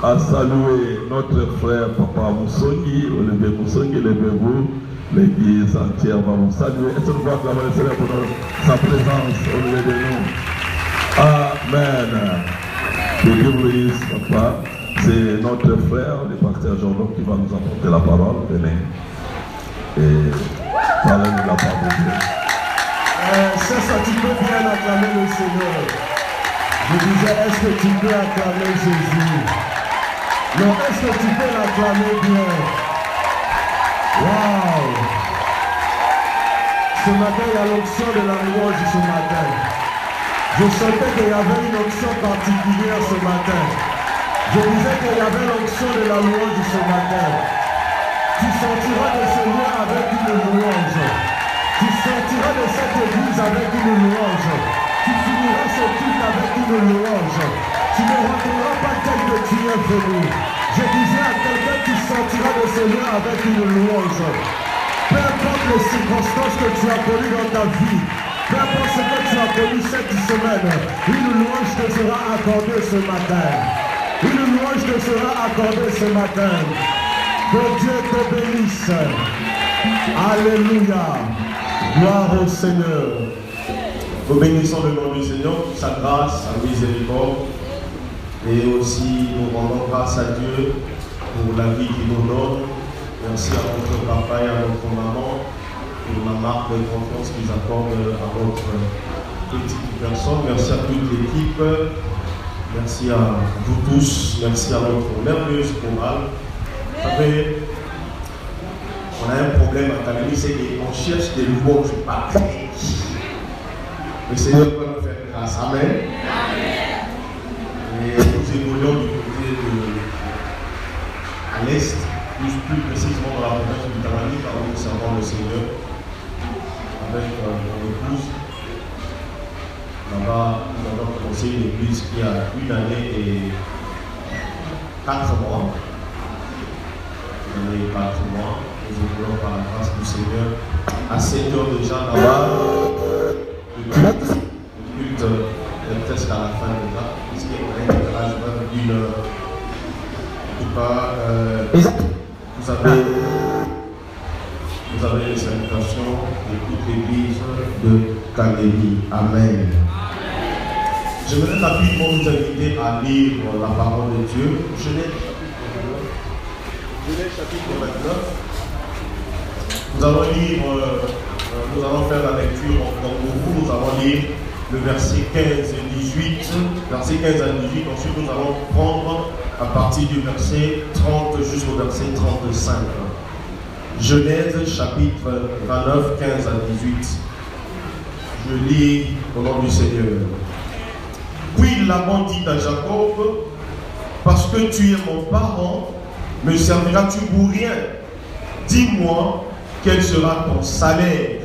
À saluer notre frère Papa Moussongi, Olivier Moussongi, levez-vous, l'église entière va vous saluer. Est-ce que nous pouvons acclamer le Seigneur pour sa présence au milieu de nous? Amen. Que Dieu vous bénisse, Papa. C'est notre frère, le pasteur Jordan, qui va nous apporter la parole. Venez et parlez-nous de la parole de Dieu. C'est ça, tu peux bien acclamer le Seigneur. Je disais, est-ce que tu peux acclamer Jésus? Non, est-ce que tu peux l'acclamer bien? Waouh! Ce matin, il y a l'onction de la louange ce matin. Je sentais qu'il y avait une onction particulière ce matin. Je disais qu'il y avait l'onction de la louange ce matin. Tu sortiras de ce lieu avec une louange. Tu sortiras de cette église avec une louange. Tu finiras ce culte avec une louange. Tu ne rentreras pas tel que tu es venu. Je disais à quelqu'un qui sortira de ce lieu avec une louange. Peu importe les circonstances que tu as connues dans ta vie, peu importe ce que tu as connu cette semaine, une louange te sera accordée ce matin. Une louange te sera accordée ce matin. Que Dieu te bénisse. Alléluia. Gloire au Seigneur. Nous bénissons le nom du Seigneur pour sa grâce, sa miséricorde. Et aussi, nous rendons grâce à Dieu pour la vie qu'il nous donne. Merci à notre papa et à notre maman pour la marque de confiance qu'ils accordent à votre petite personne. Merci à toute l'équipe. Merci à vous tous. Merci à notre merveilleuse chorale. Vous savez, on a un problème à Calémie, c'est qu'on cherche des louanges pareilles. Le Seigneur peut nous faire grâce. Amen. Et nous évoluons du côté à l'est, plus précisément dans la province du Tamani, car nous servons le Seigneur avec mon épouse. Là-bas, nous avons commencé une église qui a 1 année et 4 mois. 1 année et 4 mois. Nous évoluons par la grâce du Seigneur. À 7 heures déjà là-bas, le culte est presque à la fin déjà. Puisqu'il y a un éclairage d'une heure. En tout cas, vous avez les salutations de toute l'église de Calémie. Amen. Je voudrais rapidement vous inviter à lire la parole de Dieu. Genèse chapitre 29. Nous allons faire la lecture pour vous. Nous allons lire le verset 15 et 18. Verset 15 à 18. Ensuite, nous allons prendre à partir du verset 30 jusqu'au verset 35. Genèse chapitre 29, 15 à 18. Je lis au nom du Seigneur. Puis Laban dit à Jacob, parce que tu es mon parent, me serviras-tu pour rien? Dis-moi, quel sera ton salaire?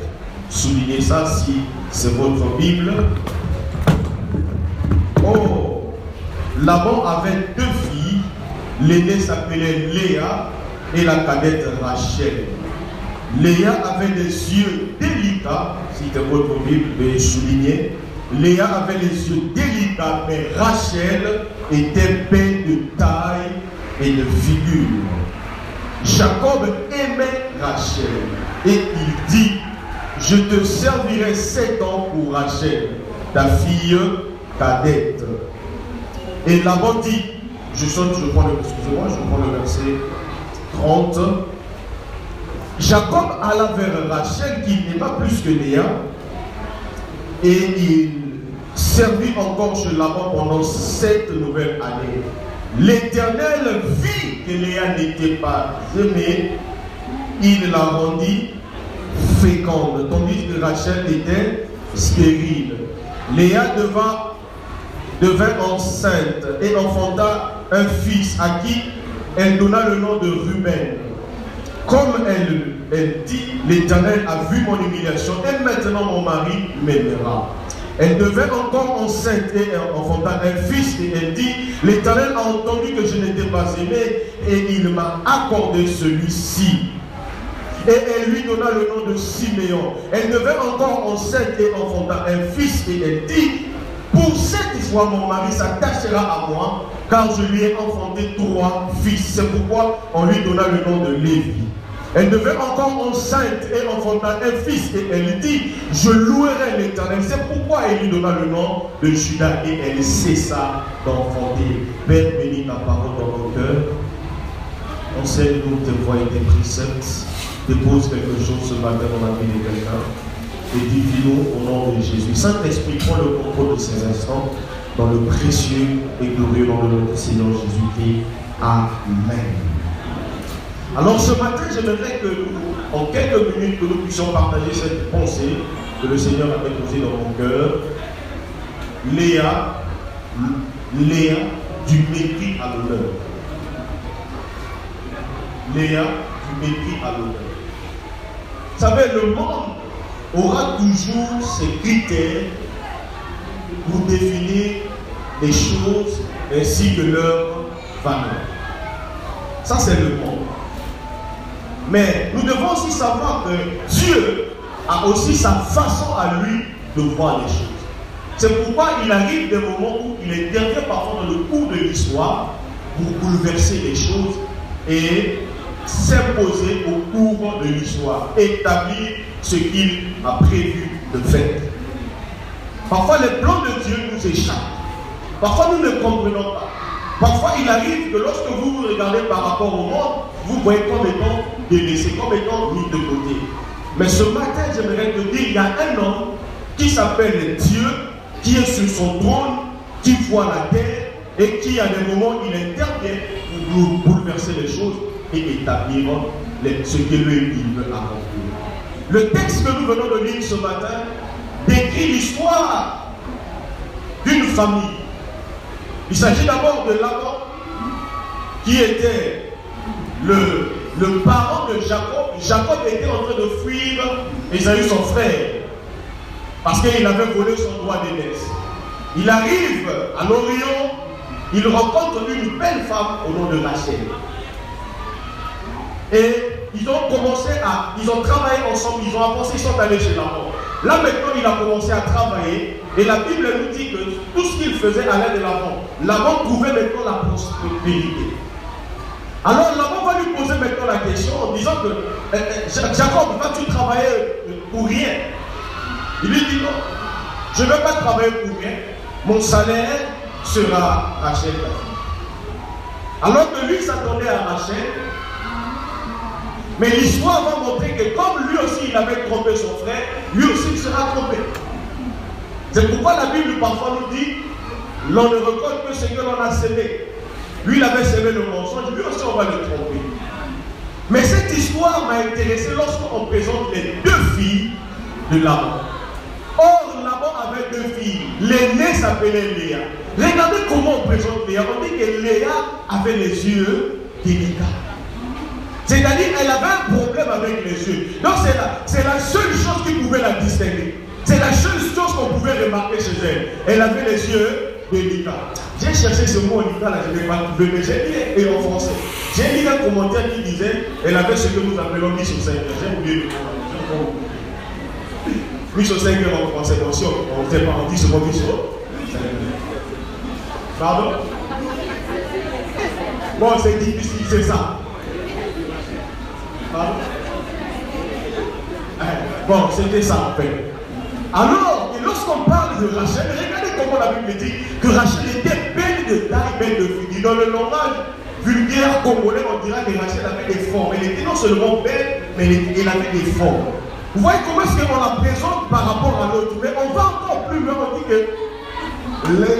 Soulignez ça si c'est votre Bible. Oh, Laban avait 2 filles. L'aînée s'appelait Léa et la cadette Rachel. Léa avait des yeux délicats, si c'est votre Bible, veuillez souligner. Léa avait les yeux délicats, mais Rachel était belle de taille et de figure. Jacob aimait Rachel et il dit, je te servirai 7 ans pour Rachel, ta fille cadette. Et Laban dit, je prends le verset 30. Jacob alla vers Rachel qui n'aima plus que Léa et il servit encore chez Laban pendant 7 nouvelles années. L'Éternel vit que Léa n'était pas aimée, il la rendit féconde, tandis que Rachel était stérile. Léa devint enceinte et enfanta un fils à qui elle donna le nom de Ruben. Comme elle dit, l'Éternel a vu mon humiliation et maintenant mon mari m'aimera. Elle devint encore enceinte et enfanta un fils et elle dit, l'Éternel a entendu que je n'étais pas aimée et il m'a accordé celui-ci. Et elle lui donna le nom de Siméon. Elle devint encore enceinte et enfanta un fils et elle dit, Pour cette fois, mon mari s'attachera à moi, car je lui ai enfanté 3 fils. C'est pourquoi on lui donna le nom de Lévi. Elle devait encore enceinte et enfanta un fils. Et elle dit, je louerai l'Éternel. C'est pourquoi elle lui donna le nom de Judas. Et elle cessa d'enfanter. Père, bénis ta parole dans nos cœurs. Enseigne-nous tes voies et tes préceptes. Dépose quelque chose ce matin dans la vie de quelqu'un. Et dis-nous au nom de Jésus. Saint-Esprit, prends le contrôle de ces instants dans le précieux et glorieux nom de notre Seigneur Jésus-Christ. Amen. Alors ce matin, j'aimerais que nous, en quelques minutes, que nous puissions partager cette pensée que le Seigneur a déposée dans mon cœur. Léa du mépris à l'honneur. Léa du mépris à l'honneur. Vous savez, le monde aura toujours ses critères pour définir les choses ainsi que leur valeur. Ça, c'est le monde. Mais nous devons aussi savoir que Dieu a aussi sa façon à lui de voir les choses. C'est pourquoi il arrive des moments où il intervient parfois dans le cours de l'histoire pour bouleverser les choses et s'imposer au cours de l'histoire, établir ce qu'il a prévu de faire. Parfois les plans de Dieu nous échappent. Parfois nous ne comprenons pas. Parfois il arrive que lorsque vous vous regardez par rapport au monde, vous voyez comme étant délaissé, comme étant mis de côté. Mais ce matin, j'aimerais te dire, il y a un homme qui s'appelle Dieu, qui est sur son trône, qui voit la terre et qui à des moments il intervient pour bouleverser les choses et établir ce que lui il veut accomplir. Le texte que nous venons de lire ce matin décrit l'histoire d'une famille. Il s'agit d'abord de Laban, qui était le parent de Jacob. Jacob était en train de fuir Ésaü, son frère, parce qu'il avait volé son droit d'aînesse. Il arrive à l'Orient, il rencontre une belle femme au nom de Rachel. Et ils ont travaillé ensemble, ils ont avancé, ils sont allés chez Laban. Là maintenant, il a commencé à travailler et la Bible nous dit que tout ce qu'il faisait allait de l'avant. Laban trouvait maintenant la prospérité. Alors Laban va lui poser maintenant la question en disant que Jacob, vas-tu travailler pour rien? Il lui dit non, je ne vais pas travailler pour rien, mon salaire sera Rachel. Alors que lui s'attendait à Rachel. Mais l'histoire va montrer que comme lui aussi il avait trompé son frère, lui aussi il sera trompé. C'est pourquoi la Bible parfois nous dit, l'on ne récolte que ce que l'on a semé. Lui il avait semé le mensonge, lui aussi on va le tromper. Mais cette histoire m'a intéressé lorsqu'on présente les 2 filles de Laban. Or Laban avait 2 filles. L'aînée s'appelait Léa. Regardez comment on présente Léa. On dit que Léa avait les yeux délicats. C'est-à-dire qu'elle avait un problème avec les yeux. Donc c'est la seule chose qui pouvait la distinguer. C'est la seule chose qu'on pouvait remarquer chez elle. Elle avait les yeux délicats. J'ai cherché ce mot en italien, là, je ne l'ai pas trouvé, mais j'ai lu et en français. J'ai lu un commentaire qui disait elle avait ce que nous appelons mis sur 5 heures. J'ai oublié le mot. Mis sur 5 heures en français. Donc si on ne sait pas, on dit ce mot mis sur 5 heures. Pardon? Bon, c'est difficile, c'est ça. Bon, c'était ça en fait. Alors, lorsqu'on parle de Rachel, regardez comment la Bible dit que Rachel était belle de taille, belle de figure. Dans le langage vulgaire congolais, on dirait que Rachel avait des formes. Elle était non seulement belle, mais elle avait des formes. Vous voyez comment est-ce qu'on la présente par rapport à l'autre. Mais on va encore plus loin, on dit que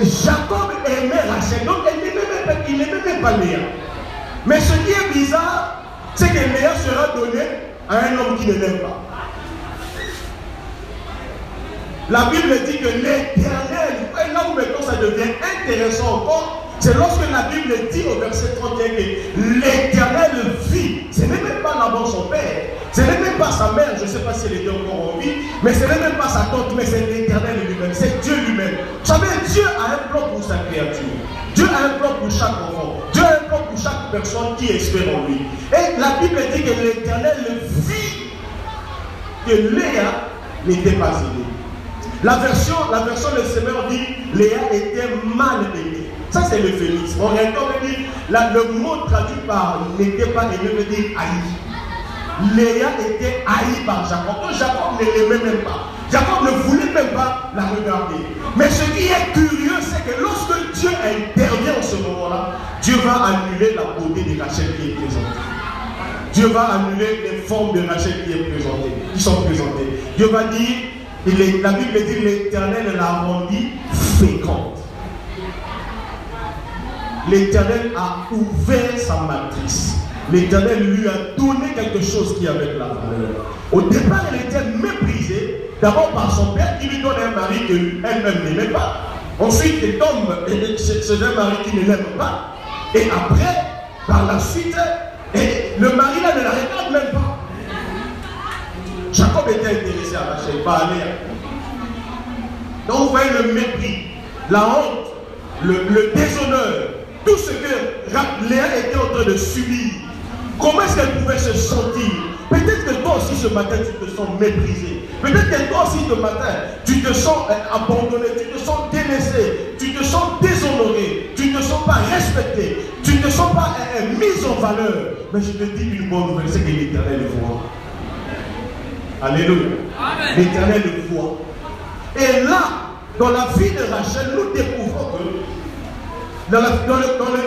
Jacob aimait Rachel. Donc, il n'aimait même pas Léa. Mais ce qui est bizarre, c'est que Léa sera donnée à un homme qui ne l'aime pas. La Bible dit que l'Éternel, là où maintenant ça devient intéressant encore, c'est lorsque la Bible dit au verset 31 que l'Éternel vit. Ce n'est même pas Laban son père, ce n'est même pas sa mère, je ne sais pas si elle était encore en vie, mais ce n'est même pas sa tante, mais c'est l'Éternel lui-même, c'est Dieu lui-même. Vous savez, Dieu a un plan pour sa créature. Dieu a un plan pour chaque enfant. Dieu a un plan pour chaque personne qui espère en lui. Et la Bible dit que l'Éternel vit que Léa n'était pas aimée. La version le Seigneur dit Léa était mal aimée. Ça c'est le féminisme. En réalité, on dit le mot traduit par n'était pas aimé veut dire haï. Léa était haïe par Jacob. Donc Jacob ne l'aimait même pas. Jacob ne voulait même pas la regarder. Mais ce qui est curieux, c'est que lorsque Dieu intervient en ce moment-là, Dieu va annuler la beauté de Rachel qui est présentée. Dieu va annuler les formes de Rachel qui sont présentées. Dieu va dire, la Bible dit l'Éternel l'a rendue féconde. L'Éternel a ouvert sa matrice. L'Éternel lui a donné quelque chose qui avait de la valeur. Au départ, elle était méprisée, d'abord par son père qui lui donne un mari qu'elle-même n'aimait pas. Ensuite, elle tombe, c'est un mari qui ne l'aime pas. Et après, par la suite, le mari là ne la regarde même pas. Jacob était intéressé à Rachel, pas à Léa. Donc vous voyez le mépris, la honte, le déshonneur, tout ce que Léa était en train de subir. Comment est-ce qu'elle pouvait se sentir? Peut-être que toi aussi ce matin tu te sens méprisé. Peut-être que toi aussi ce matin tu te sens abandonné, tu te sens délaissé, tu te sens déshonoré, tu ne te sens pas respecté, tu ne te sens pas mis en valeur. Mais je te dis une bonne nouvelle, c'est que l'Éternel le voit. Alléluia. L'Éternel le voit. Et là, dans la vie de Rachel, nous découvrons que dans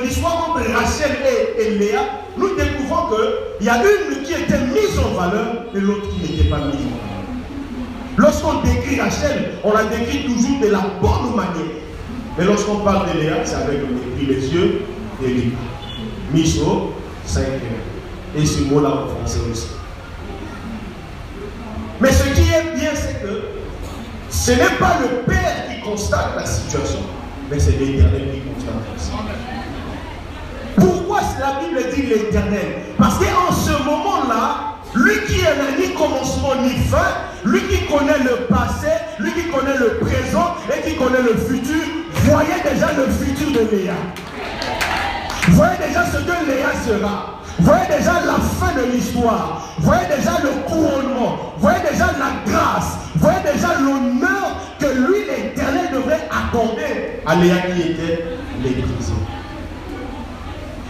l'histoire entre Rachel et Léa, nous découvrons qu'il y a une qui était mise en valeur et l'autre qui n'était pas mise en valeur. Lorsqu'on décrit Rachel, on la décrit toujours de la bonne manière. Mais lorsqu'on parle de Léa, c'est avec le mépris, les yeux et les mis au 5 et ce mot-là en français aussi. Mais ce qui est bien, c'est que ce n'est pas le père qui constate la situation, mais c'est l'Éternel qui constate la situation. Pourquoi la Bible dit l'Éternel? Parce qu'en ce moment-là, lui qui n'a ni commencement ni fin, lui qui connaît le passé, lui qui connaît le présent et qui connaît le futur, voyait déjà le futur de Léa. Voyez déjà ce que Léa sera. Voyez déjà la fin de l'histoire. Voyez déjà le couronnement. Voyez déjà la grâce. Voyez déjà l'honneur que lui, l'Éternel, devrait accorder à Léa qui était méprisée.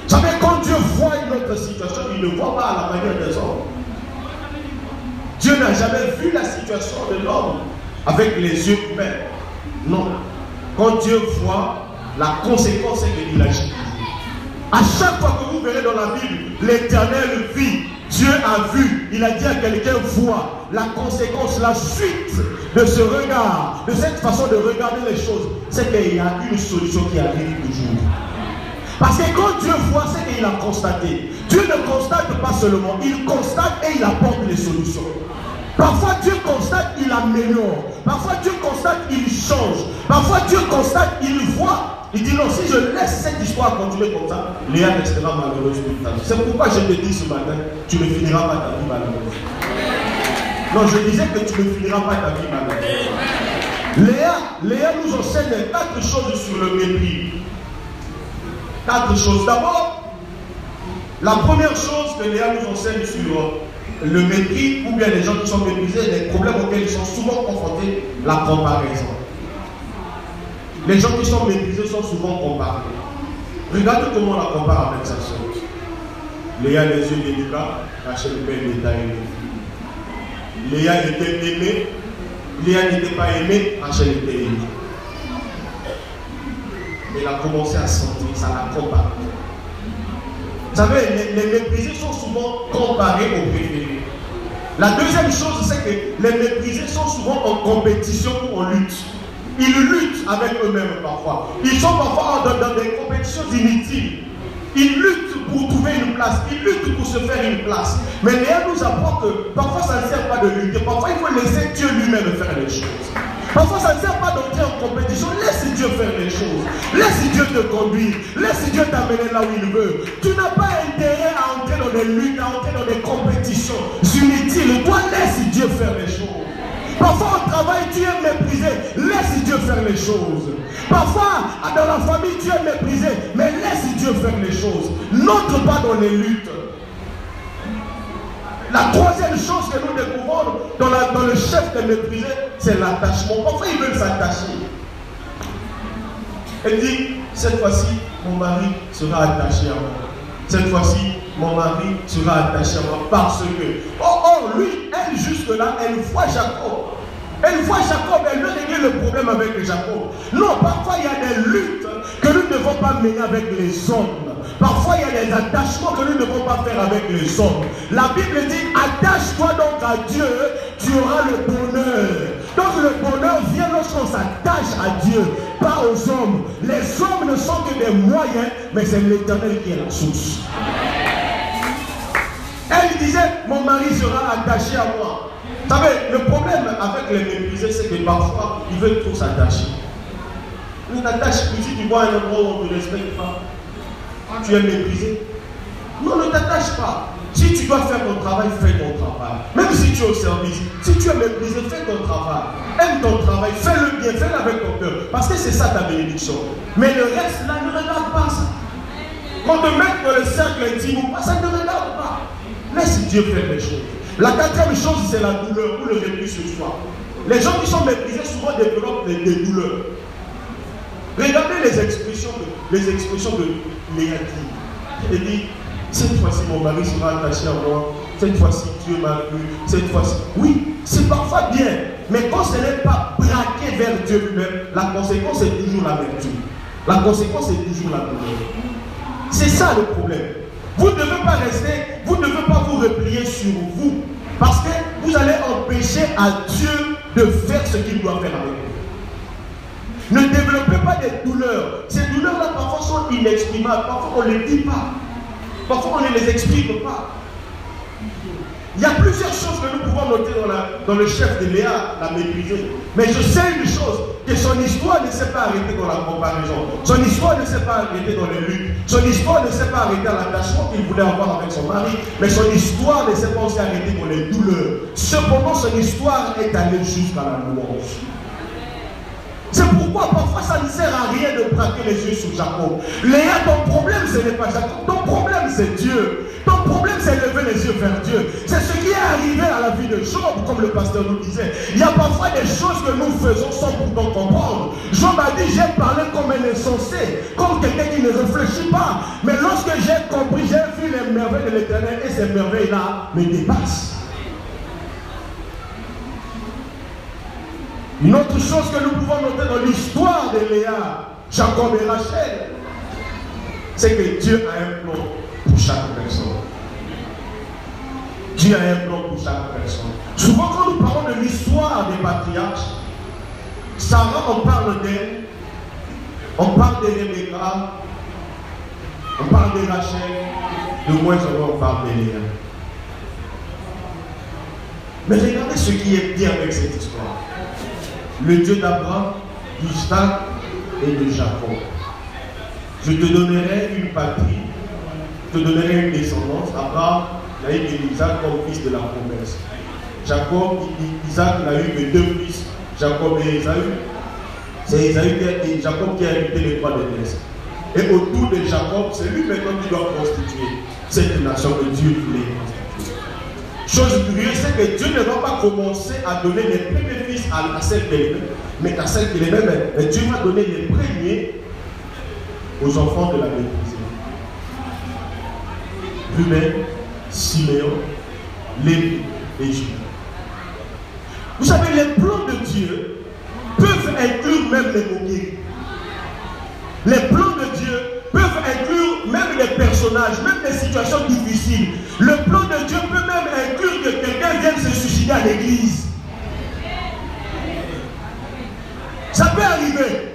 Vous savez, quand Dieu voit une autre situation, il ne voit pas à la manière des hommes. Dieu n'a jamais vu la situation de l'homme avec les yeux humains. Non. Quand Dieu voit, la conséquence est qu'il agit. À chaque fois que vous verrez dans la Bible, l'Éternel vit, Dieu a vu, il a dit à quelqu'un voit, la conséquence, la suite de ce regard, de cette façon de regarder les choses, c'est qu'il y a une solution qui arrive toujours. Parce que quand Dieu voit, c'est qu'il a constaté. Dieu ne constate pas seulement, il constate et il apporte les solutions. Parfois Dieu constate, il améliore. Parfois Dieu constate, il change. Parfois Dieu constate, il voit. Il dit non, si je laisse cette histoire continuer comme ça, Léa restera malheureuse toute ta vie. C'est pourquoi je te dis ce matin, tu ne finiras pas ta vie malheureuse. Non, je disais que tu ne finiras pas ta vie malheureuse. Léa nous enseigne 4 choses sur le mépris. 4 choses. D'abord, la première chose que Léa nous enseigne sur le mépris, ou bien les gens qui sont méprisés, les problèmes auxquels ils sont souvent confrontés, la comparaison. Les gens qui sont méprisés sont souvent comparés. Regardez comment on la compare avec sa soeur. Léa les yeux délicats, Rachel Belle n'était aimée. Léa était aimée, Léa n'était pas aimée, Rachel était aimée. Elle a commencé à sentir, ça la compare. Vous savez, les méprisés sont souvent comparés aux préférés. La deuxième chose, c'est que les méprisés sont souvent en compétition ou en lutte. Ils luttent avec eux-mêmes parfois. Ils sont parfois dans des compétitions inutiles. Ils luttent pour trouver une place. Ils luttent pour se faire une place. Mais Léa nous apprend que parfois ça ne sert pas de lutter. Parfois il faut laisser Dieu lui-même faire les choses. Parfois ça ne sert pas d'entrer en compétition. Laisse Dieu faire les choses. Laisse Dieu te conduire. Laisse Dieu t'amener là où il veut. Tu n'as pas intérêt à entrer dans des luttes, à entrer dans des compétitions inutiles. Toi, laisse Dieu faire les choses. Parfois au travail, tu es méprisé. Laisse Dieu faire les choses. Parfois, dans la famille, tu es méprisé. Mais laisse Dieu faire les choses. N'entre pas dans les luttes. La troisième chose que nous découvrons dans le chef de méprisé, c'est l'attachement. Parfois, ils veulent s'attacher. Elle dit, cette fois-ci, mon mari sera attaché à moi. Cette fois-ci, mon mari sera attaché à moi parce que... lui, elle, jusque-là, elle voit Jacob. Elle voit Jacob, elle veut régler le problème avec Jacob. Non, parfois il y a des luttes que nous ne devons pas mener avec les hommes. Parfois il y a des attachements que nous ne devons pas faire avec les hommes. La Bible dit, attache-toi donc à Dieu, tu auras le bonheur. Donc le bonheur vient lorsqu'on s'attache à Dieu, pas aux hommes. Les hommes ne sont que des moyens, mais c'est l'Éternel qui est la source. Elle disait, mon mari sera attaché à moi. Vous savez, le problème avec les méprisés, c'est que parfois, ils veulent trop s'attacher. Ils t'attachent plus, si tu vois un endroit où on ne te respecte pas, tu es méprisé. Non, ne t'attache pas. Si tu dois faire ton travail, fais ton travail. Même si tu es au service, si tu es méprisé, fais ton travail. Aime ton travail, fais-le bien, fais-le avec ton cœur. Parce que c'est ça ta bénédiction. Mais le reste, là, ne regarde pas ça. Qu'on te mette dans le cercle intime ou pas, ça ne regarde pas. Laisse Dieu faire les choses. La quatrième chose, c'est la douleur ou le repli sur soi. Les gens qui sont méprisés souvent développent des douleurs. Regardez les expressions de négatives. Il dit, cette fois-ci mon mari sera attaché à moi, cette fois-ci Dieu m'a vu, cette fois-ci... Oui, c'est parfois bien, mais quand ce n'est pas braqué vers Dieu lui-même, la conséquence est toujours l'amertume. La conséquence est toujours la douleur. C'est ça le problème. Vous ne devez pas rester, vous ne devez pas vous replier sur vous. Parce que vous allez empêcher à Dieu de faire ce qu'il doit faire avec vous. Ne développez pas des douleurs. Ces douleurs-là parfois sont inexprimables. Parfois on ne les dit pas. Parfois on ne les exprime pas. Il y a plusieurs choses que nous pouvons noter dans le chef de Léa, la méprisée. Mais je sais une chose, que son histoire ne s'est pas arrêtée dans la comparaison. Son histoire ne s'est pas arrêtée dans les luttes. Son histoire ne s'est pas arrêtée à l'attachement qu'il voulait avoir avec son mari. Mais son histoire ne s'est pas aussi arrêtée dans les douleurs. Cependant, son histoire est allée jusqu'à la louange. C'est pourquoi parfois ça ne sert à rien de braquer les yeux sur Jacob. Léa, ton problème ce n'est pas Jacob, ton problème c'est Dieu. Ton problème c'est lever les yeux vers Dieu. C'est ce qui est arrivé à la vie de Job, comme le pasteur nous disait. Il y a parfois des choses que nous faisons sans pourtant comprendre. Job a dit, j'ai parlé comme un insensé, comme quelqu'un qui ne réfléchit pas. Mais lorsque j'ai compris, j'ai vu les merveilles de l'Éternel et ces merveilles-là me dépassent. Une autre chose que nous pouvons noter dans l'histoire de Léa, Jacob et Rachel, c'est que Dieu a un plan pour chaque personne. Dieu a un plan pour chaque personne. Souvent quand nous parlons de l'histoire des patriarches, Sarah, on parle d'elle, on parle de Rebecca, on parle de Rachel, de moins en moins on parle de Léa. Mais regardez ce qui est bien avec cette histoire. Le Dieu d'Abraham, d'Isaac et de Jacob. Je te donnerai une patrie, je te donnerai une descendance. Abraham n'a eu que Isaac comme fils de la promesse. Isaac n'a eu que deux fils, Jacob et Ésaü. C'est Ésaü et Jacob qui a hérité les droits de l'Est. Et autour de Jacob, c'est lui maintenant qui doit constituer cette nation que Dieu voulait constituer. Chose curieuse, c'est que Dieu ne va pas commencer à donner les premiers fils à celle qu'il aimait, mais à celle qu'il aimait, mais Dieu va donner les premiers aux enfants de la méprisée. Ruben, Siméon, Lévi et Judas. Vous savez, les plans de Dieu peuvent inclure même les moqueries. Les plans de Dieu peuvent inclure même les personnages, même les situations difficiles. Le plan de Dieu peut même inclure que quelqu'un vienne se suicider à l'église. Ça peut arriver.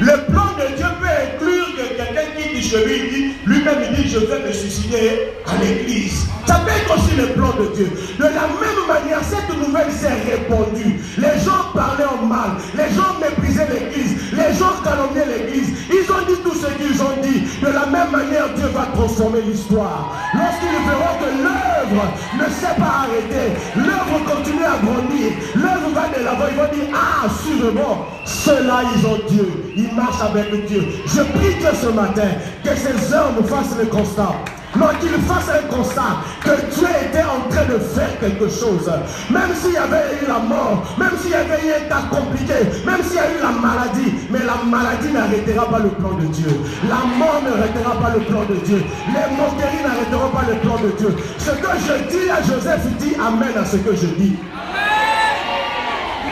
Le plan de Dieu peut inclure que quelqu'un qui dit chez lui, lui-même il dit je vais me suicider à l'église. Ça peut être aussi le plan de Dieu. De la même manière, cette nouvelle s'est répandue. Les gens parlaient en mal, les gens méprisaient l'église, les gens calomniaient l'église. Ils ont dit tout ce qu'ils ont dit. De la même manière, Dieu va transformer l'histoire. Lorsqu'ils verront que l'œuvre ne s'est pas arrêtée, l'œuvre continue à grandir, l'œuvre va de l'avant, ils vont dire ah, sûrement, ceux-là ils ont Dieu. Ils marchent avec Dieu. Je prie Dieu ce matin que ces hommes fassent le constat Non, qu'il fasse un constat que Dieu était en train de faire quelque chose. Même s'il y avait eu la mort, même s'il y avait eu un cas compliqué, même s'il y a eu la maladie, mais la maladie n'arrêtera pas le plan de Dieu. La mort n'arrêtera pas le plan de Dieu. Les moqueries n'arrêteront pas le plan de Dieu. Ce que je dis à Joseph, dit amen à ce que je dis.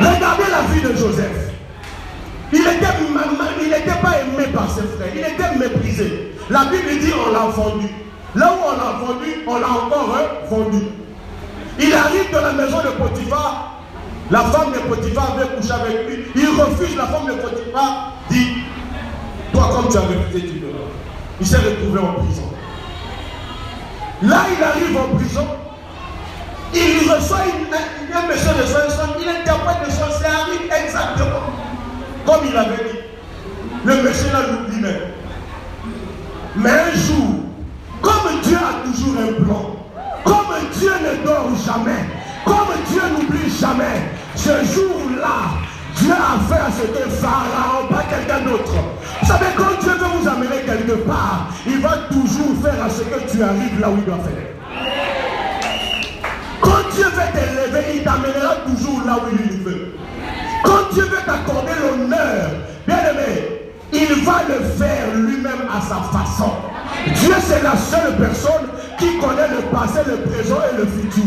Regardez la vie de Joseph. Il n'était pas aimé par ses frères. Il était méprisé. La Bible dit on l'a vendu. Là où on l'a vendu, on l'a encore vendu. Il arrive dans la maison de Potiphar. La femme de Potiphar veut coucher avec lui. Il refuse. La femme de Potiphar dit, toi comme tu as refusé, tu peux. Il s'est retrouvé en prison. Là, il arrive en prison. Il reçoit un monsieur de son. Il interprète de son service exactement comme il avait dit. Le monsieur là l'oublie même. Mais un jour, comme Dieu a toujours un plan, comme Dieu ne dort jamais, comme Dieu n'oublie jamais, ce jour-là, Dieu a fait à ce que Pharaon, pas quelqu'un d'autre. Vous savez, quand Dieu veut vous amener quelque part, il va toujours faire à ce que tu arrives là où il doit faire. Quand Dieu veut t'élever, il t'amènera toujours là où il veut. Quand Dieu veut t'accorder l'honneur, bien aimé, il va le faire lui-même à sa façon. Dieu, c'est la seule personne qui connaît le passé, le présent et le futur.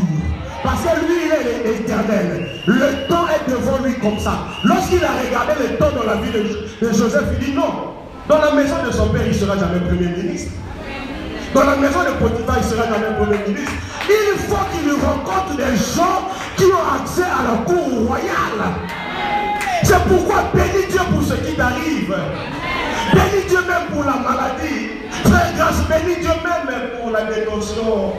Parce que lui, il est éternel. Le temps est devant lui comme ça. Lorsqu'il a regardé le temps dans la vie de Joseph, il dit non. Dans la maison de son père, il ne sera jamais premier ministre. Dans la maison de Potiphar, il ne sera jamais premier ministre. Il faut qu'il rencontre des gens qui ont accès à la cour royale. C'est pourquoi bénis Dieu pour ce qui t'arrive. Bénis Dieu même pour la maladie. Frère Grâce, bénis Dieu même pour la détention.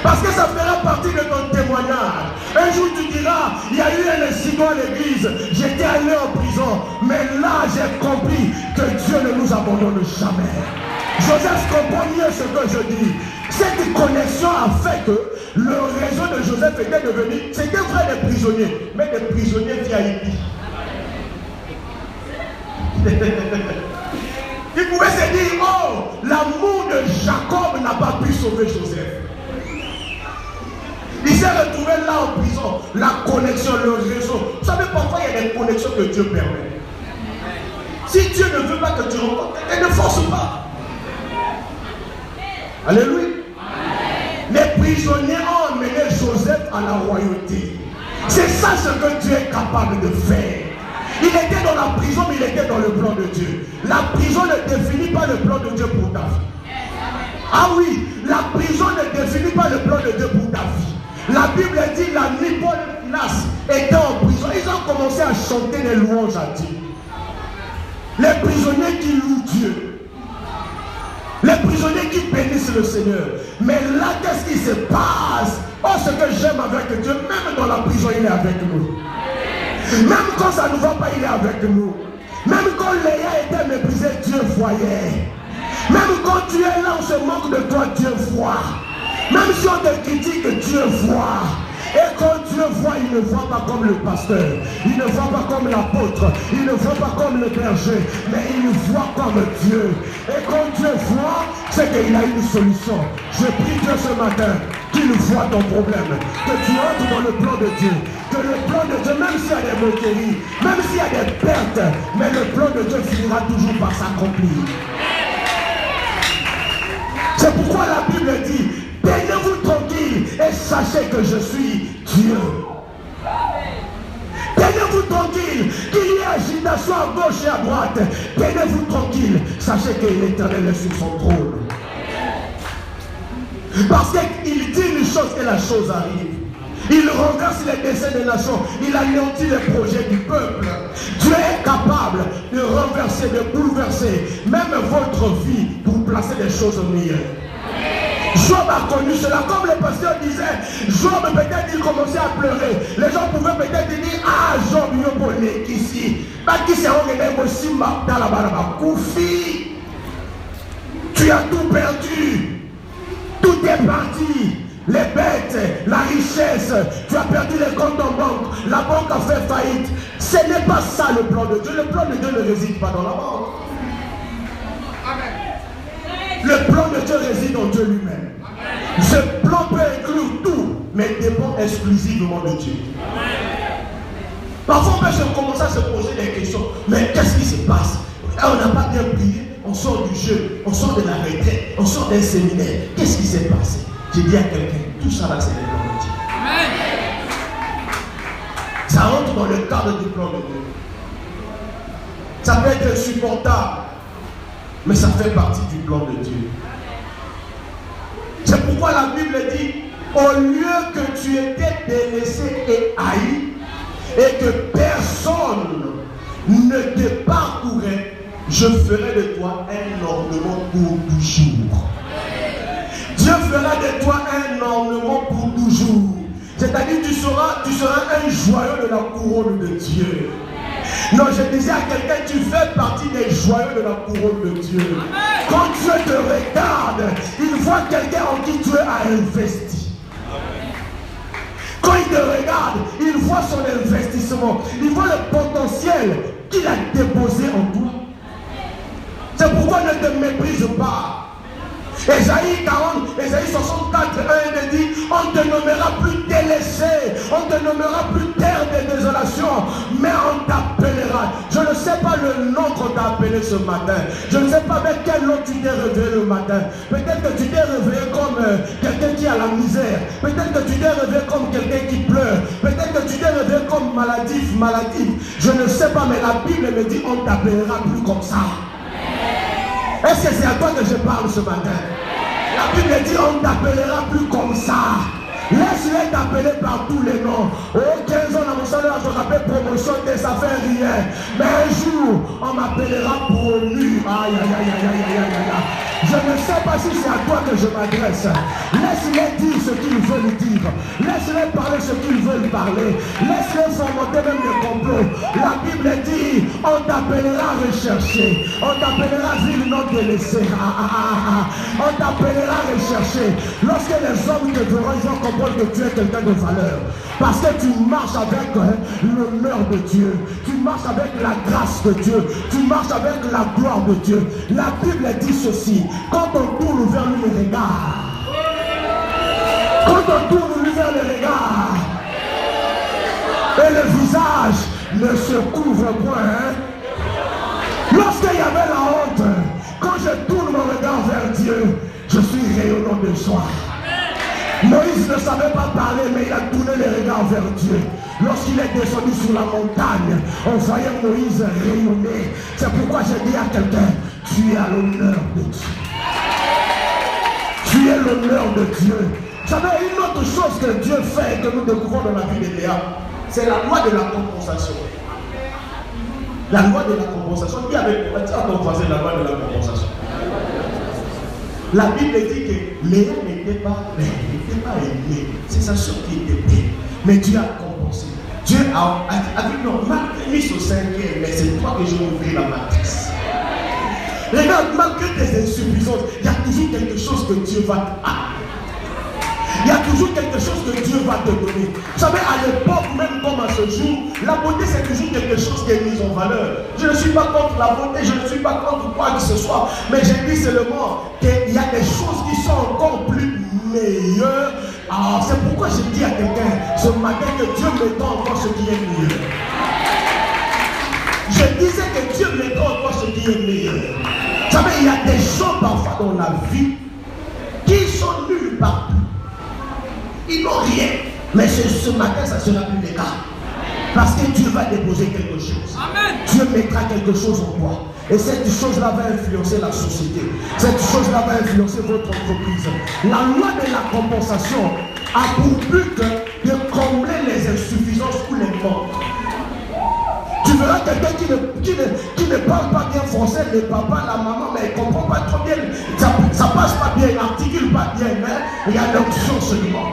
Parce que ça fera partie de ton témoignage. Un jour tu diras, il y a eu un incident à l'église, j'étais allé en prison, mais là j'ai compris que Dieu ne nous abandonne jamais. Joseph comprend mieux ce que je dis. Cette connexion a fait que le réseau de Joseph était devenu, c'était vrai des prisonniers, mais des prisonniers VIP. Il pouvait se dire, oh, l'amour de Jacob n'a pas pu sauver Joseph. Il s'est retrouvé là en prison. La connexion, le réseau. Vous savez, parfois il y a des connexions que Dieu permet. Si Dieu ne veut pas que tu rencontres, il ne force pas. Alléluia. Les prisonniers ont emmené Joseph à la royauté. C'est ça ce que Dieu est capable de faire. Il était dans la prison, mais il était dans le plan de Dieu. La prison ne définit pas le plan de Dieu pour ta vie. Ah oui, la prison ne définit pas le plan de Dieu pour ta vie. La Bible dit la nuit, Paul et Silas étaient en prison. Ils ont commencé à chanter des louanges à Dieu. Les prisonniers qui louent Dieu. Les prisonniers qui bénissent le Seigneur. Mais là, qu'est-ce qui se passe? Oh, ce que j'aime avec Dieu, même dans la prison, il est avec nous. Même quand ça ne va pas, il est avec nous. Même quand Léa était méprisée, Dieu voyait. Même quand tu es là, on se moque de toi, Dieu voit. Même si on te critique, Dieu voit. Et quand Dieu voit, il ne voit pas comme le pasteur, il ne voit pas comme l'apôtre, il ne voit pas comme le berger, mais il voit comme Dieu. Et quand Dieu voit, c'est qu'il a une solution. Je prie Dieu ce matin qu'il voit ton problème, que tu entres dans le plan de Dieu, que le plan de Dieu, même s'il y a des moqueries, même s'il y a des pertes, mais le plan de Dieu finira toujours par s'accomplir. C'est pourquoi la Bible dit, tenez-vous tranquille et sachez que je suis Dieu. Tenez-vous tranquille, qu'il y ait agitation à gauche et à droite. Tenez-vous tranquille, sachez que l'Éternel est sur son trône. Parce qu'il dit une chose et la chose arrive. Il renverse les desseins des nations. Il anéantit les projets du peuple. Dieu est capable de renverser, de bouleverser même votre vie pour placer des choses meilleures. Job a connu cela. Comme le pasteur disait, Job peut-être il commençait à pleurer. Les gens pouvaient peut-être dire, ah Job, il y a bonnet ici. Qui s'est regardé aussi dans la barbe. Koufi, tu as tout perdu. Tout est parti. Les bêtes, la richesse, tu as perdu les comptes en banque, la banque a fait faillite. Ce n'est pas ça le plan de Dieu. Le plan de Dieu ne réside pas dans la banque. Le plan de Dieu réside réside en Dieu lui-même. Ce plan peut inclure tout, mais dépend exclusivement de Dieu. Parfois, on peut commencer à se poser des questions. Mais qu'est-ce qui se passe? On n'a pas bien prié, on sort du jeu, on sort de la retraite, on sort d'un séminaire. Qu'est-ce qui s'est passé? J'ai dit à quelqu'un, tout ça là, c'est le plan de Dieu. Ça rentre dans le cadre du plan de Dieu. Ça peut être insupportable, mais ça fait partie du plan de Dieu. C'est pourquoi la Bible dit, au lieu que tu étais délaissé et haï, et que personne ne te parcourait, je ferai de toi un ornement pour toujours. Dieu fera de toi un ornement pour toujours. C'est-à-dire tu seras un joyau de la couronne de Dieu. Non, je disais à quelqu'un, tu fais partie des joyaux de la couronne de Dieu. Quand Dieu te regarde, il voit quelqu'un en qui Dieu a investi. Quand il te regarde, il voit son investissement. Il voit le potentiel qu'il a déposé en toi. C'est pourquoi ne te méprise pas. Ésaïe 64, 1 dit, on ne te nommera plus délaissé, on ne te nommera plus terre de désolation, mais on t'appellera. Je ne sais pas le nom qu'on t'a appelé ce matin. Je ne sais pas avec quel nom tu t'es réveillé le matin. Peut-être que tu t'es réveillé comme quelqu'un qui a la misère. Peut-être que tu t'es réveillé comme quelqu'un qui pleure. Peut-être que tu t'es réveillé comme maladif. Je ne sais pas, mais la Bible me dit, on ne t'appellera plus comme ça. Est-ce que c'est à toi que je parle ce matin? La Bible dit on ne t'appellera plus comme ça. Laisse-les t'appeler par tous les noms. Oh, 15 ans dans mon salaire, je rappelle promotion, ça fait rien. Mais un jour, on m'appellera promu. Aïe, aïe, aïe, aïe, aïe, aïe, aïe. Je ne sais pas si c'est à toi que je m'adresse. Laisse-les dire ce qu'ils veulent dire. Laisse-les parler ce qu'ils veulent parler. Laisse-les fomenter même des complots. La Bible dit, on t'appellera recherché. On t'appellera ville non délaissée. On t'appellera recherché. Lorsque les hommes te verront, ils vont comprendre que tu es quelqu'un de valeur. Parce que tu marches avec l'honneur de Dieu. Tu marches avec la grâce de Dieu. Tu marches avec la gloire de Dieu. La Bible dit ceci. Quand on tourne vers lui le regard, et le visage ne se couvre point, lorsqu'il y avait la honte, quand je tourne mon regard vers Dieu, je suis rayonnant de joie. Moïse ne savait pas parler, mais il a tourné les regards vers Dieu. Lorsqu'il est descendu sur la montagne, on voyait Moïse rayonner. C'est pourquoi j'ai dit à quelqu'un, tu es à l'honneur de Dieu. Tu es l'honneur de Dieu. Vous savez, une autre chose que Dieu fait et que nous découvrons dans la vie de Léa, c'est la loi de la compensation. La loi de la compensation. Qui avait ton voisin la loi de la compensation? La Bible dit que Léa n'était pas aimée. C'est sa soeur qui était belle. Mais Dieu a compensé. Dieu a dit non, Marc au 5e, mais c'est toi que je vais ouvrir la matrice. Regarde, malgré tes insuffisances, il y a toujours quelque chose que Dieu va te... Il y a toujours quelque chose que Dieu va te donner. Vous savez, à l'époque, même comme à ce jour, la beauté c'est toujours quelque chose qui est mis en valeur. Je ne suis pas contre la beauté, je ne suis pas contre quoi que ce soit. Mais j'ai dit seulement qu'il y a des choses qui sont encore plus meilleures. Alors c'est pourquoi je dis à quelqu'un ce matin que Dieu m'étend encore ce qui est meilleur. Je disais que Dieu m'étend encore ce qui est meilleur. Vous savez, il y a des gens parfois dans la vie qui sont nuls partout. Ils n'ont rien. Mais ce matin, ça sera plus le cas. Parce que Dieu va déposer quelque chose. Amen. Dieu mettra quelque chose en toi. Et cette chose-là va influencer la société. Cette chose-là va influencer votre entreprise. La loi de la compensation a pour but de combler les insuffisances ou les manques. Tu verras quelqu'un qui ne parle pas bien français, le papa, la maman, mais il ne comprend pas trop bien. Ça passe pas bien, il n'articule pas bien, mais il y a l'option seulement.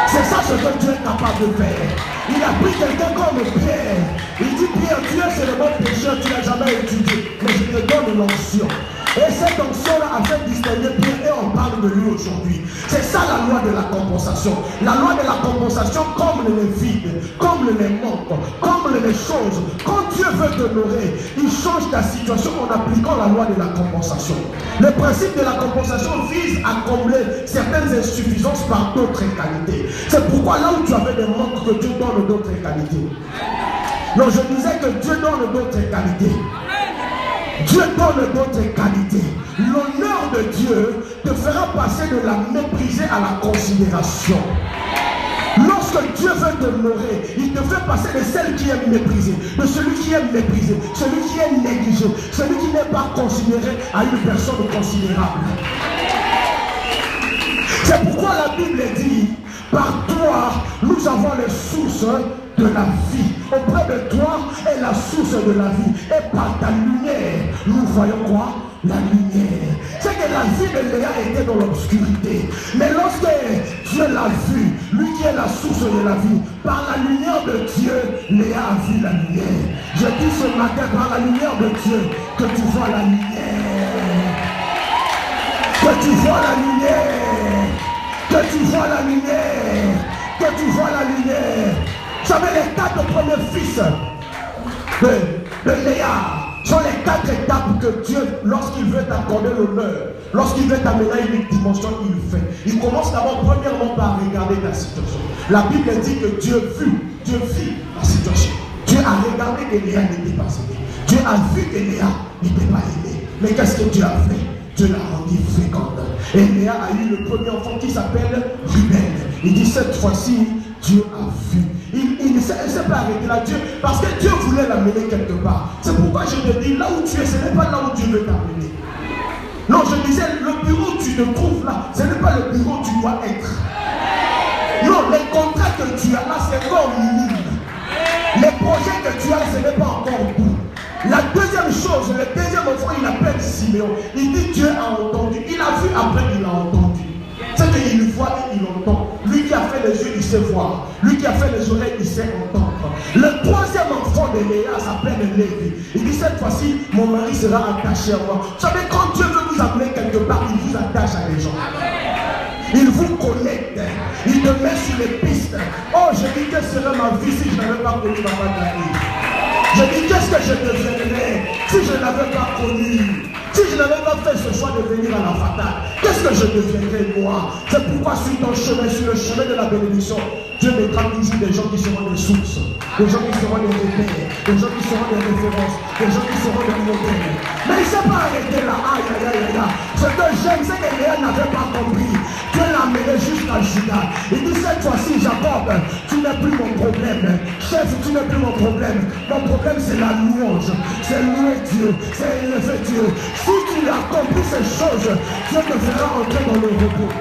C'est ça ce que Dieu est capable de faire. Il a pris quelqu'un comme Pierre. Il dit, Pierre, Dieu c'est le bon pécheur, tu n'as jamais étudié. Mais je te donne l'onction. Et cette onction-là a fait distinguer Pierre. Et on parle de lui aujourd'hui. C'est ça la loi de la compensation. La loi de la compensation comble les vides, comble les manques, comble les choses. Quand Dieu veut t'honorer, il change ta situation en appliquant la loi de la compensation. Le principe de la compensation vise à combler certaines insuffisances par d'autres qualités. C'est pourquoi là où tu avais des manques, que Dieu donne d'autres qualités. Non, je disais que Dieu donne d'autres qualités. Dieu donne d'autres qualités. L'honneur de Dieu te fera passer de la mépriser à la considération. Lorsque Dieu veut t'honorer, il te fait passer de celle qui est méprisée, de celui qui est méprisé, celui qui est négligé, celui qui n'est pas considéré à une personne considérable. C'est pourquoi la Bible dit, par toi, nous avons les sources de la vie. Auprès de toi est la source de la vie. Et par ta lumière, nous voyons quoi? La lumière. C'est que la vie de Léa était dans l'obscurité. Mais lorsque Dieu l'a vu, lui qui est la source de la vie, par la lumière de Dieu, Léa a vu la lumière. Je dis ce matin, par la lumière de Dieu, que tu vois la lumière. Que tu vois la lumière. Que tu vois la lumière. Que tu vois la lumière. Vous savez, les 4 premiers fils de Léa sont les 4 étapes que Dieu, lorsqu'il veut t'accorder l'honneur, lorsqu'il veut t'amener à une dimension, il le fait. Il commence d'abord premièrement par regarder ta situation. La Bible dit que Dieu vit la situation. Dieu a regardé que Léa n'était pas aimée. Dieu a vu que Léa n'était pas aimée. Mais qu'est-ce que Dieu a fait? Dieu l'a rendue féconde. Et Léa a eu le premier enfant qui s'appelle Ruben. Il dit cette fois-ci, Dieu a vu. Il ne s'est pas arrêté là, Dieu, parce que Dieu voulait l'amener quelque part. C'est pourquoi je te dis, là où tu es, ce n'est pas là où Dieu veut t'amener. Non, je disais, le bureau où tu te trouves là, ce n'est pas le bureau où tu dois être. Non, les contrats que tu as là, c'est encore minime. Les projets que tu as, ce n'est pas encore tout. La deuxième chose, le deuxième enfant, il appelle Siméon. Il dit Dieu a entendu. Il a vu, après il a entendu. C'est qu'il voit et il entend. Lui qui a fait les yeux, il sait voir. Lui qui a fait les oreilles, il sait entendre. Le troisième enfant de Léa s'appelle Lévi. Il dit cette fois-ci, mon mari sera attaché à moi. Vous savez, quand Dieu veut vous amener quelque part, il vous attache à des gens. Il vous connecte. Il te met sur les pistes. Oh, je dis que serait ma vie si je n'avais pas connu ma famille. Je dis qu'est-ce que je deviendrais si je n'avais pas connu. Si je n'avais pas fait ce choix de venir à la fatale, qu'est-ce que je deviendrais moi? C'est pourquoi sur ton chemin, sur le chemin de la bénédiction, Dieu mettra toujours des gens qui seront des sources, des gens qui seront des repères, des gens qui seront des références, des gens qui seront des modèles. Mais il ne s'est pas arrêté là. Aïe, aïe, aïe, aïe. Ce que j'aime, c'est que Léa n'avait pas compris. Dieu l'a amené jusqu'à Judas. Il dit cette fois-ci, Jacob, tu n'es plus mon problème. Chef, tu n'es plus mon problème. Mon problème, c'est la louange. C'est louer Dieu. C'est élever Dieu. Si tu as compris ces choses, Dieu te fera entrer dans le repos.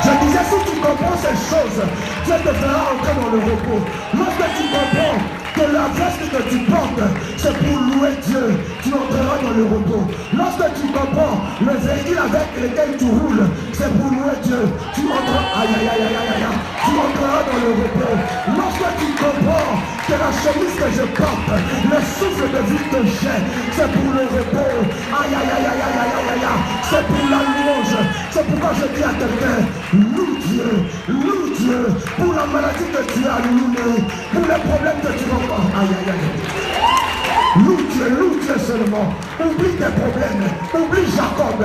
Je disais, si tu comprends ces choses, Dieu te fera entrer dans le repos. Lorsque tu comprends que la veste que tu portes, c'est pour louer Dieu, tu entreras dans le repos. Lorsque tu comprends le véhicule avec lequel tu roules, c'est pour louer Dieu, tu entreras, tu entreras dans le repos. Lorsque tu comprends que la chemise que je porte, le souffle de vie que j'ai, c'est pour le repos. C'est pour la louange. C'est pourquoi je dis à quelqu'un, loue Dieu, pour la maladie que tu as, loue-le, pour les problèmes que tu rencontres. Loue Dieu seulement. Oublie tes problèmes. Oublie Jacob.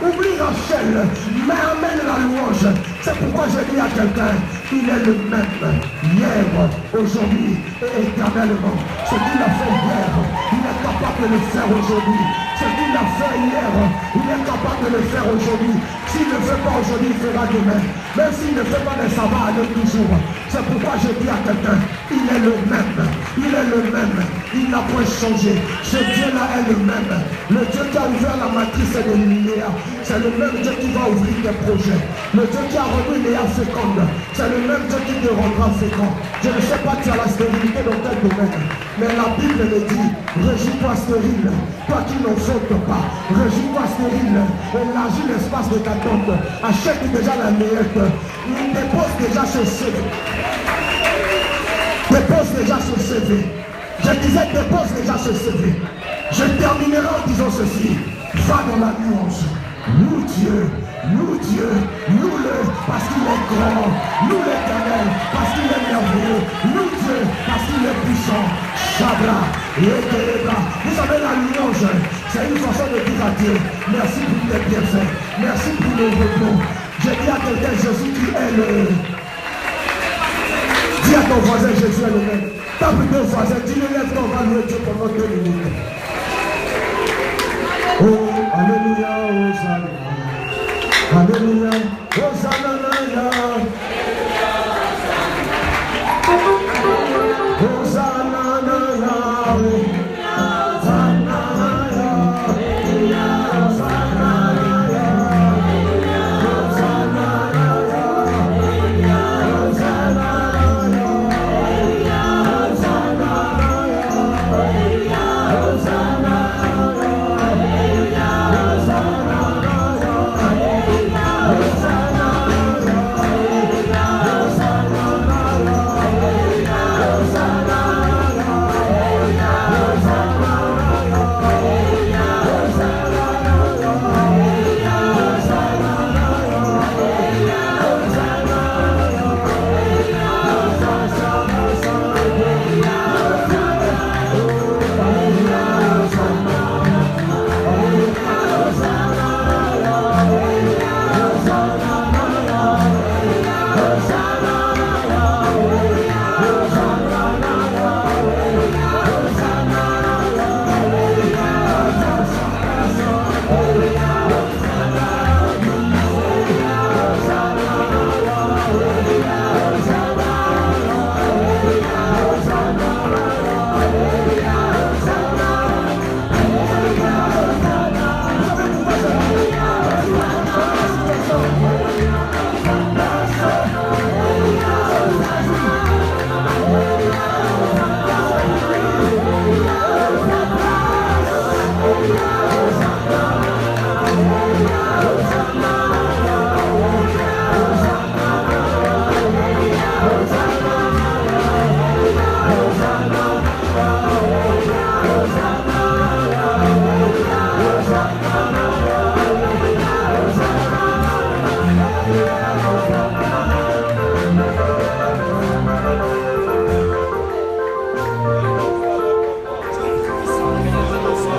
Oublie Rachel. Mais amène la louange. C'est pourquoi je dis à quelqu'un, il est le même hier, aujourd'hui et éternellement. Ce qu'il a fait hier, il est capable de le faire aujourd'hui. Ce qu'il a fait hier, il est capable de le faire aujourd'hui. S'il ne le fait pas aujourd'hui, il fera demain. Même s'il ne fait pas de sabbat, aller toujours. C'est pourquoi je dis à quelqu'un, il est le même. Il est le même. Il n'a point changé. Ce Dieu-là est le même. Le Dieu qui a ouvert la matrice de Léa, c'est le même Dieu qui va ouvrir tes projets. Le Dieu qui a rendu Léa féconde, c'est le même Dieu qui te rendra fécond. Je ne sais pas tu as la stérilité dans quel domaine, mais la Bible le dit, régis-toi stérile, toi qui n'enfantes pas, régis-toi stérile, élargis l'espace de ta tente, achète déjà la meilleure, dépose déjà ce CV. Dépose déjà ce CV. Je disais, dépose déjà ce CV. Je terminerai en disant ceci. Va dans la louange. Loue grand. Loue l'Éternel parce qu'il est merveilleux. Loue Dieu parce qu'il est puissant. Chabra, Yeteleba. Vous savez, la louange, c'est une façon de dire à Dieu, merci pour tes bienfaits. Merci pour le repos. Je dis à quelqu'un, Jésus qui est le... Dis à ton voisin, Jésus est le même. Tape ton voisin, dis-le, lève-toi, on va louer Dieu pendant 2 minutes. Oh, alléluia, Hosanna. Alléluia, Hosanna,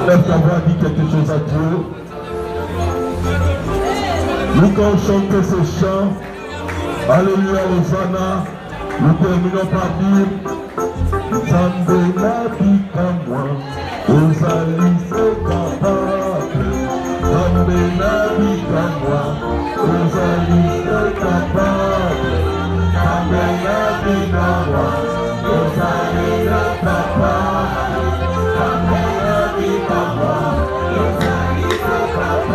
Lève ta voix, dis quelque chose à Dieu. Nous, quand on chante ce chant, Alléluia, Hosanna, nous terminons par dire Zambé la vie comme moi, Ozali c'est capable. Zambé la vie comme moi, Ozali c'est capable. Zambé la vie comme moi, Ozali c'est capable. Zambé la vie comme moi, Ozali c'est capable.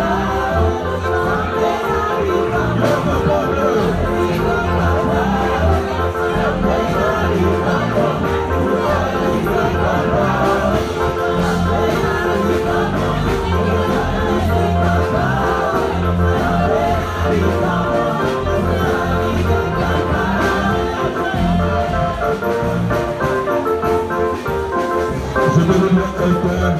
Zambé la vie comme moi, je vais donner à quelqu'un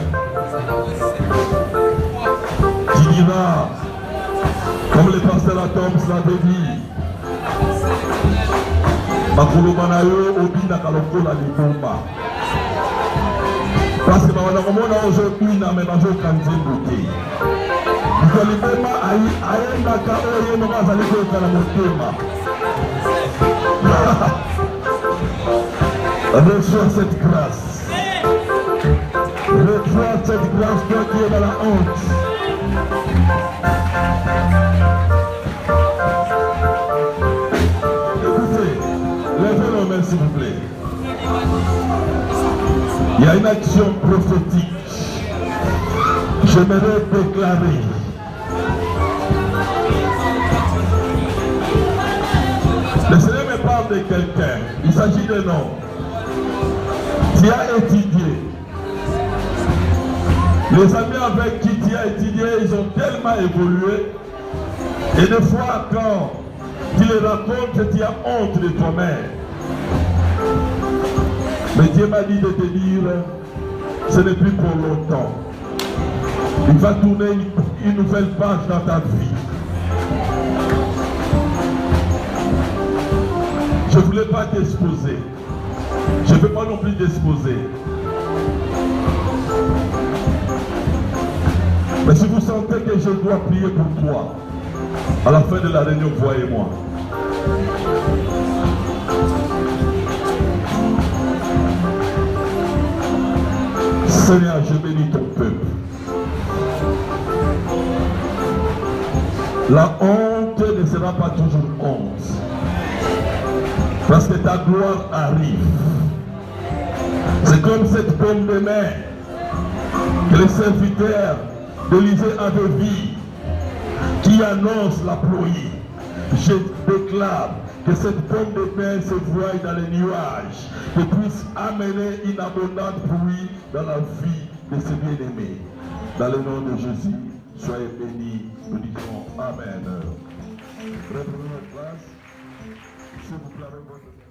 qui dira, comme le pasteur Atoms l'avait dit, Makulomanayo obinaka lokola libomba. Parce que banakomona aujourd'hui na mebazo kanzembo te. Parce libomba ayendaka oyo moko azali koyekana motema. Reçois cette grâce. Reçois cette grâce, toi qui es dans la honte. Écoutez, levez nos mains s'il vous plaît. Il y a une action prophétique. J'aimerais déclarer. Le Seigneur me parle de quelqu'un. Il s'agit d'un homme. Tu as étudié. Les amis avec qui tu as étudié, ils ont tellement évolué. Et des fois, quand tu les racontes, tu as honte de toi-même. Mais Dieu m'a dit de te dire, ce n'est plus pour longtemps. Il va tourner une nouvelle page dans ta vie. Je ne voulais pas t'exposer. Je ne veux pas non plus t'exposer. Mais si vous sentez que je dois prier pour toi, à la fin de la réunion, voyez-moi. Seigneur, je bénis ton peuple. La honte ne sera pas toujours honte. Parce que ta gloire arrive. C'est comme cette pomme de main que les serviteurs d'Élisée avaient vu, qui annonce la pluie. Je déclare que cette pomme de main se voie dans les nuages, que puisse amener une abondante pluie dans la vie de ses bien-aimés. Dans le nom de Jésus, soyez bénis. Nous disons Amen. Reprenez notre place. S'il vous plaît, avec votre...